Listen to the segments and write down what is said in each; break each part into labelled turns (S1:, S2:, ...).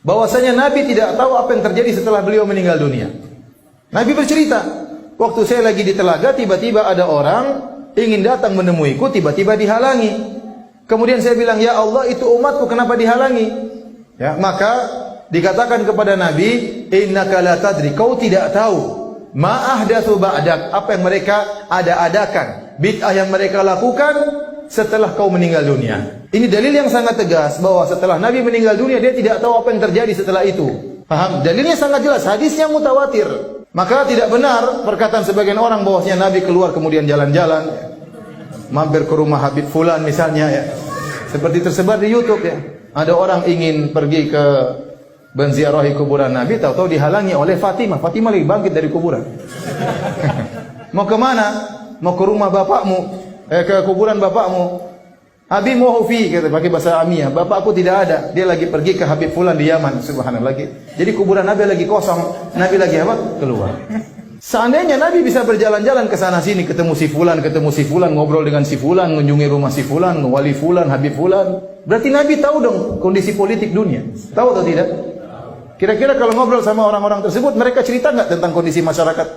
S1: bahwasanya Nabi tidak tahu apa yang terjadi setelah beliau meninggal dunia. Nabi bercerita, waktu saya lagi di telaga, tiba-tiba ada orang ingin datang menemuiku, tiba-tiba dihalangi. Kemudian saya bilang, ya Allah, itu umatku, kenapa dihalangi? Ya, maka dikatakan kepada Nabi, innaka la tadri, kau tidak tahu ma ahdatsu ba'dak, apa yang mereka ada-adakan, bid'ah yang mereka lakukan setelah kau meninggal dunia. Ini dalil yang sangat tegas bahwa setelah Nabi meninggal dunia dia tidak tahu apa yang terjadi setelah itu. Paham? Dalilnya sangat jelas, hadisnya mutawatir. Maka tidak benar perkataan sebagian orang bahwasanya Nabi keluar kemudian jalan-jalan, mampir ke rumah Habib Fulan misalnya ya. Seperti tersebar di YouTube ya. Ada orang ingin pergi ke menziarahi kuburan Nabi, tahu-tahu dihalangi oleh Fatimah. Fatimah lagi bangkit dari kuburan. Mau ke mana? Mau ke rumah bapakmu, ke kuburan bapakmu. Abi muhufi, kata pakai bahasa Amiyah. Bapakku tidak ada. Dia lagi pergi ke Habib Fulan di Yaman. Subhanallah. Jadi kuburan Nabi lagi kosong. Nabi lagi apa? Keluar. Seandainya Nabi bisa berjalan-jalan ke sana sini, ketemu si Fulan, ngobrol dengan si Fulan, mengunjungi rumah si Fulan, wali Fulan, Habib Fulan, berarti Nabi tahu dong kondisi politik dunia. Tahu atau tidak? Kira-kira kalau ngobrol sama orang-orang tersebut, mereka cerita nggak tentang kondisi masyarakat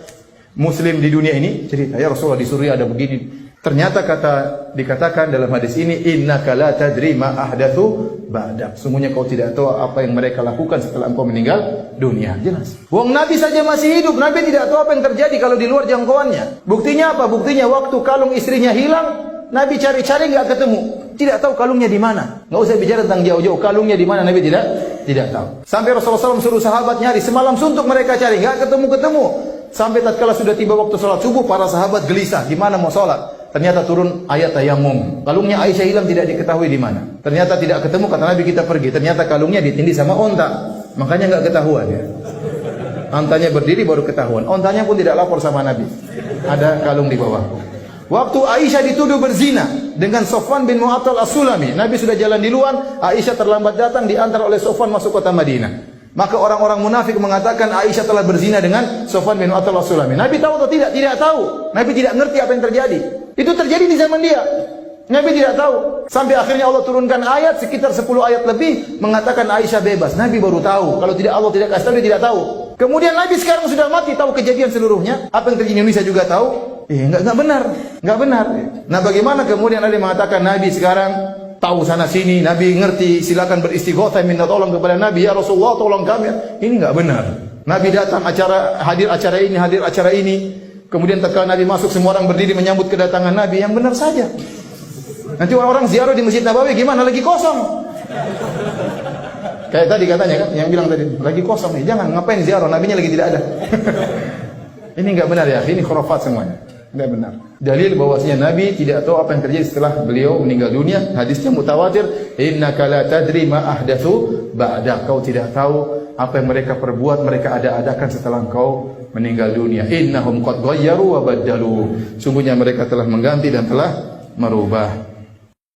S1: Muslim di dunia ini? Cerita, ya Rasulullah di Suriah ada begini. Ternyata dikatakan dalam hadis ini, innaka la tadri ma ahdatsu ba'dak. Sungguhnya kau tidak tahu apa yang mereka lakukan setelah engkau meninggal dunia. Jelas. Wong Nabi saja masih hidup, Nabi tidak tahu apa yang terjadi kalau di luar jangkauannya. Buktinya apa? Buktinya waktu kalung istrinya hilang, Nabi cari-cari nggak ketemu. Tidak tahu kalungnya di mana. Nggak usah bicara tentang jauh-jauh, kalungnya di mana Nabi tidak tahu. Sampai Rasulullah SAW suruh sahabat nyari, semalam suntuk mereka cari, nggak ketemu-ketemu. Sampai tatkala sudah tiba waktu sholat subuh, para sahabat gelisah, di mana mau sholat? Ternyata turun ayat tayammum. Kalungnya Aisyah hilang, tidak diketahui di mana. Ternyata tidak ketemu, kata Nabi kita pergi. Ternyata kalungnya ditindih sama onta. Makanya nggak ketahuan ya. Ontanya berdiri baru ketahuan. Ontanya pun tidak lapor sama Nabi. Ada kalung di bawah. Waktu Aisyah dituduh berzina dengan Sofwan bin Mu'attal As-Sulami, Nabi sudah jalan di luar, Aisyah terlambat datang, diantar oleh Sofwan masuk kota Madinah. Maka orang-orang munafik mengatakan Aisyah telah berzina dengan Sofwan bin Mu'attal As-Sulami. Nabi tahu atau tidak? Tidak tahu. Nabi tidak ngerti apa yang terjadi. Itu terjadi di zaman dia. Nabi tidak tahu. Sampai akhirnya Allah turunkan ayat sekitar 10 ayat lebih mengatakan Aisyah bebas. Nabi baru tahu. Kalau tidak Allah tidak kasih tahu, dia tidak tahu. Kemudian Nabi sekarang sudah mati, tahu kejadian seluruhnya. Apa yang terjadi di Indonesia juga tahu. Enggak benar. Enggak benar. Nah, bagaimana kemudian Nabi mengatakan Nabi sekarang tahu sana sini, Nabi ngerti, silakan beristighotsah minta tolong kepada Nabi, ya Rasulullah tolong kami. Ini enggak benar. Nabi datang hadir acara ini. Kemudian tatkala Nabi masuk, semua orang berdiri menyambut kedatangan Nabi. Yang benar saja. Nanti orang-orang ziarah di Masjid Nabawi gimana? Lagi kosong. Kayak tadi katanya kan, yang bilang tadi lagi kosong nih. Jangan, ngapain ziarah? Nabinya lagi tidak ada. Ini enggak benar ya. Ini khurafat semuanya. Enggak benar. Dalil bahwasanya Nabi tidak tahu apa yang terjadi setelah beliau meninggal dunia. Hadisnya mutawatir. Innaka la tadri ma ahdatsu ba'da. Kau tidak tahu apa yang mereka perbuat, mereka ada-adakan setelah engkau meninggal dunia. Innahum qad ghayyaru wa baddalu. Sungguhnya mereka telah mengganti dan telah merubah.